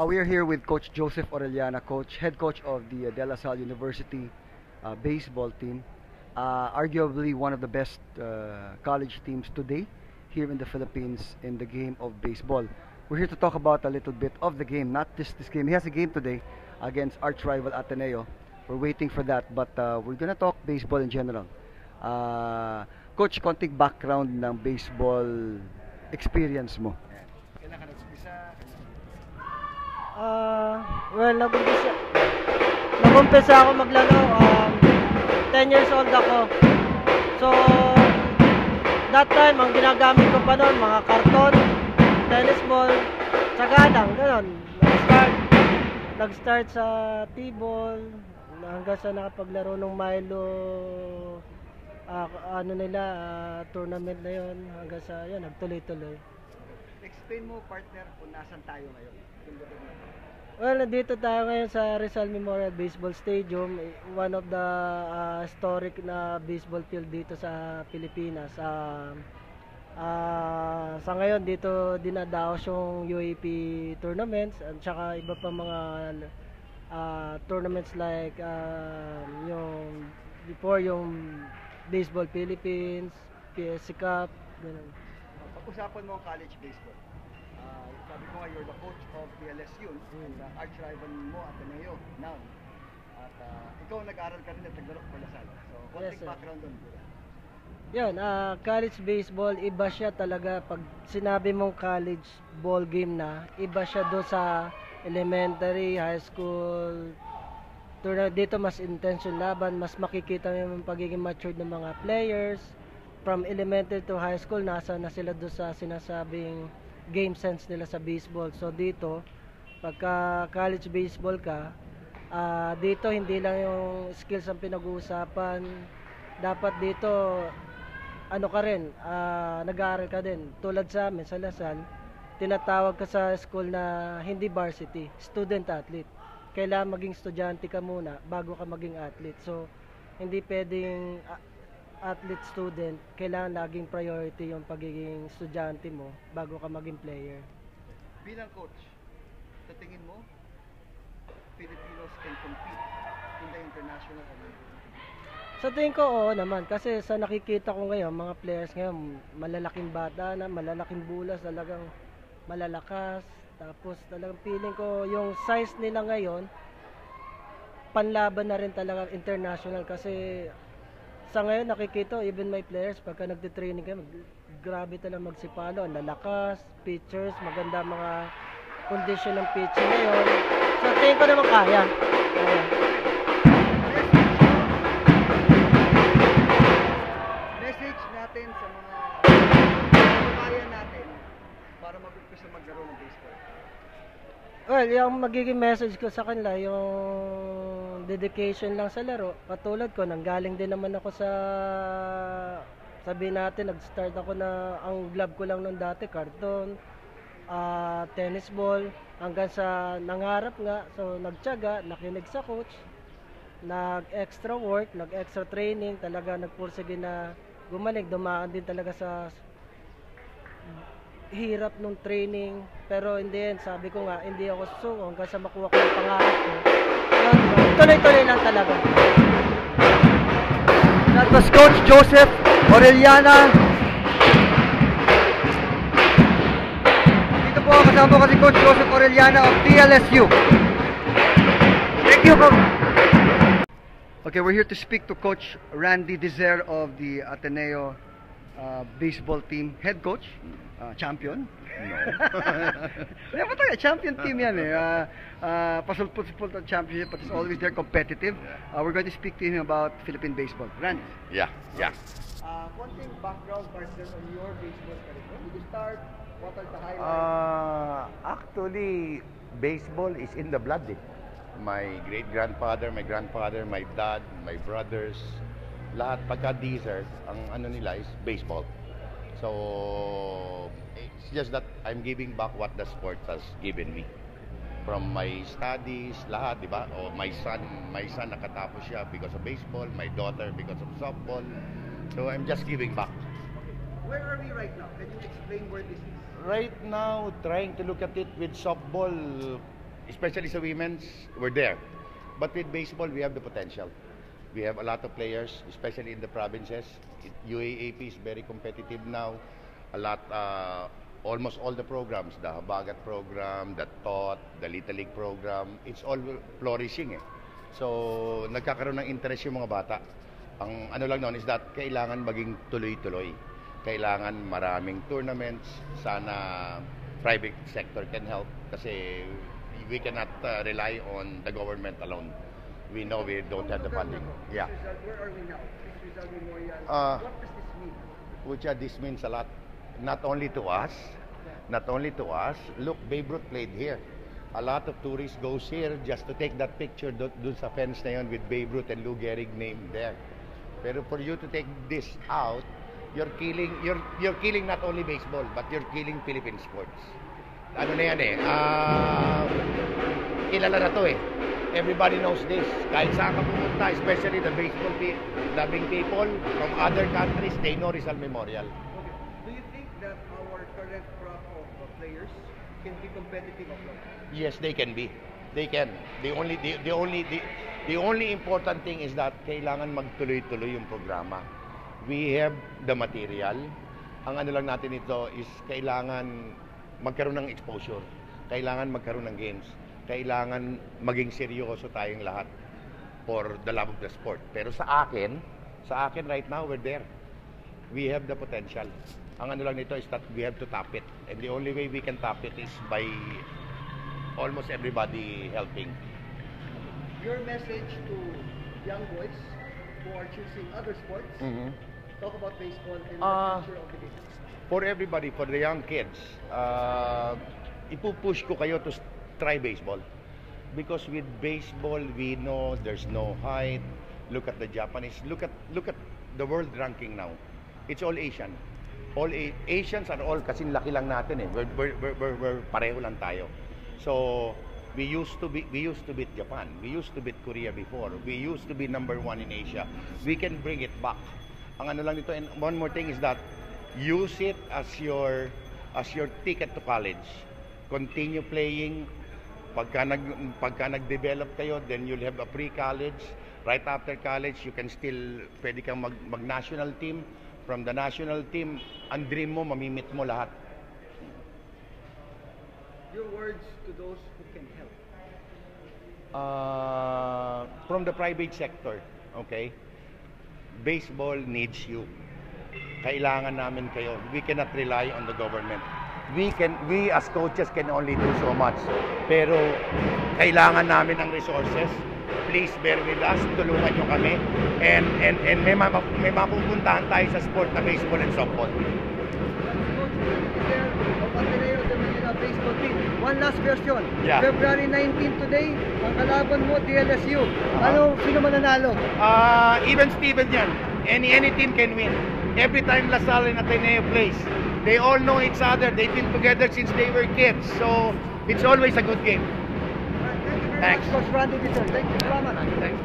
We are here with Coach Joseph Orellana, head coach of the De La Salle University baseball team. Arguably one of the best college teams today here in the Philippines in the game of baseball. We're here to talk about a little bit of the game, not just this game. He has a game today against arch rival Ateneo. We're waiting for that, but we're gonna talk baseball in general. Coach, konting background ng baseball experience mo. Kailan ka nag-umpisa? Well, nag-umpisa ako maglaro, 10 years old ako. So, that time, ang ginagamit ko pa noon, mga karton, tennis ball, tsaga lang, gano'n. Nag-start sa T-ball, hanggang sa nakapaglaro ng Milo, tournament na yon, hanggang sa, yun, nagtuloy-tuloy. Explain mo, partner, kung nasan tayo ngayon. Well, nandito tayo ngayon sa Rizal Memorial Baseball Stadium, one of the historic na baseball field dito sa Pilipinas. Sa ngayon dito dinadaos yung UAP tournaments at saka iba pa mga tournaments like yung before yung Baseball Philippines, PSC Cup, ganun. Pag-usapan mo ang college baseball. Sabi ko nga, you're the coach of the LSU and the arch rival mo Ateneo now. At ikaw nag-aral ka rin at naglaro for La Salle. So, konting background doon. Yan, college baseball, iba siya talaga. Pag sinabi mong college ball game na, iba siya doon sa elementary, high school. Dito mas intense yung laban, mas makikita mo yung pagiging matured ng mga players. From elementary to high school, nasa na sila doon sa sinasabing game sense nila sa baseball. So dito, pagka college baseball ka, dito hindi lang yung skills ang pinag-uusapan. Dapat dito, ano ka rin, nag-aaral ka din. Tulad sa amin, sa Lasal, tinatawag ka sa school na hindi varsity, student athlete. Kailangan maging estudyante ka muna bago ka maging athlete. So, hindi pwedeng athlete student, kailangan laging priority yung pagiging estudyante mo bago ka maging player. Bilang coach, sa tingin mo, Filipinos can compete in the international arena? Sa tingin ko, oo naman. Kasi sa nakikita ko ngayon, mga players ngayon, malalaking bata na, malalaking bulas, talagang malalakas. Tapos talagang feeling ko, yung size nila ngayon, panlaban na rin talaga international kasi sa ngayon nakikita, even my players, pagka nagtitraining kayo, grabe talaga magsipalo, ang lalakas, pitchers, maganda mga condition ng pitching ngayon. So, tingin ko naman kaya. Message natin sa mga kababayan natin para mag-umpisa maglaro ng baseball. Well, yung magiging message ko sa kanila, yung dedication lang sa laro. Katulad ko, nanggaling din naman ako sa, sabihin natin, nag-start ako na, ang glove ko lang nung dati, karton, tennis ball, hanggang sa nangarap nga. So, nagtiyaga, nakinig sa coach, nag-extra work, nag-extra training, talaga nagpursige na gumaling, dumaan din talaga sa hirap nung training, pero in the end, sabi ko nga, hindi ako susuko hanggang sa makuha ko yung pangarap ko. Tuloy-tuloy lang talaga. That was Coach Joseph Orellana. Dito po, kasama ko si Coach Joseph Orellana of TLSU. Thank you, Coach. Okay, we're here to speak to Coach Randy Dizer of the Ateneo baseball team, head coach, champion. No. Kaya pa tayo, champion team yan eh. Pasulput-sulput ang championship, but it's always there competitive. We're going to speak to him about Philippine baseball. Randy. Yeah. Konting background, partner, on your baseball career. When did you start? What are the highlights? Actually, baseball is in the blood eh. My great-grandfather, my grandfather, my dad, my brothers, lahat pagka-desert, ang ano nila is baseball. So, it's just that I'm giving back what the sport has given me. From my studies, lahat, di ba? O my son nakatapos siya because of baseball, my daughter because of softball. So, I'm just giving back. Where are we right now? Can you explain where this is? Right now, trying to look at it with softball, especially sa women's, we're there. But with baseball, we have the potential. We have a lot of players, especially in the provinces. UAAP is very competitive now. A lot, almost all the programs, the Habagat program, the TOT, the Little League program, it's all flourishing eh. So, nagkakaroon ng interest yung mga bata. Ang ano lang noon is that kailangan maging tuloy-tuloy. Kailangan maraming tournaments. Sana private sector can help kasi we cannot rely on the government alone. We know we don't have the funding. Yeah. Where are we now? Rizal Memorial. Uh, What does this mean? Which this means a lot. Not only to us. Look, Babe Ruth played here. A lot of tourists goes here just to take that picture dun sa fence na yun with Babe Ruth and Lou Gehrig named there. Pero for you to take this out, you're killing not only baseball, but you're killing Philippine sports. Ano na yan eh, kilala na to eh. Everybody knows this. Kahit saan ka pumunta, especially the baseball loving people from other countries, they know Rizal Memorial. Okay. Do you think that our current crop of players can be competitive abroad? Yes, they can be. They can. The only important thing is that kailangan magtuloy-tuloy yung programa. We have the material. Ang ano lang natin ito is kailangan magkaroon ng exposure. Kailangan magkaroon ng games. Kailangan maging seryoso tayong lahat for the love of the sport. Pero sa akin right now, we're there. We have the potential. Ang ano lang nito is that we have to tap it. And the only way we can tap it is by almost everybody helping. Your message to young boys who are choosing other sports, talk about baseball and the future of the game. For everybody, for the young kids, ipupush ko kayo to try baseball. Because with baseball, we know there's no height. Look at the Japanese. Look at the world ranking now. It's all Asian. Asians are all kasing laki lang natin eh. We're pareho lang tayo. So we used to beat Japan. We used to beat Korea before. We used to be number 1 in Asia. We can bring it back. Ang ano lang nito, and one more thing is that use it as your ticket to college. Continue playing. Pagka nag-develop kayo, then you'll have a pre-college. Right after college, you can still pwede kang mag-national team. From the national team, ang dream mo, mamimit mo lahat. Your words to those who can help. From the private sector, okay? Baseball needs you. Kailangan namin kayo. We cannot rely on the government. We as coaches can only do so much. Pero kailangan namin ng resources. Please bear with us. Tulungan nyo kami. And may mapupuntahan tayo sa sport na baseball and softball. Baseball team. One last question. Yeah. February 19 today, ang kalaban mo, DLSU. Sino mananalo? Even Steven yan. Any team can win. Every time LaSalle and Ateneo plays, they all know each other. They've been together since they were kids. So, it's always a good game. Thank you very Thanks. much, Coach Randy Dieter. Thank you. Salamat. Thanks.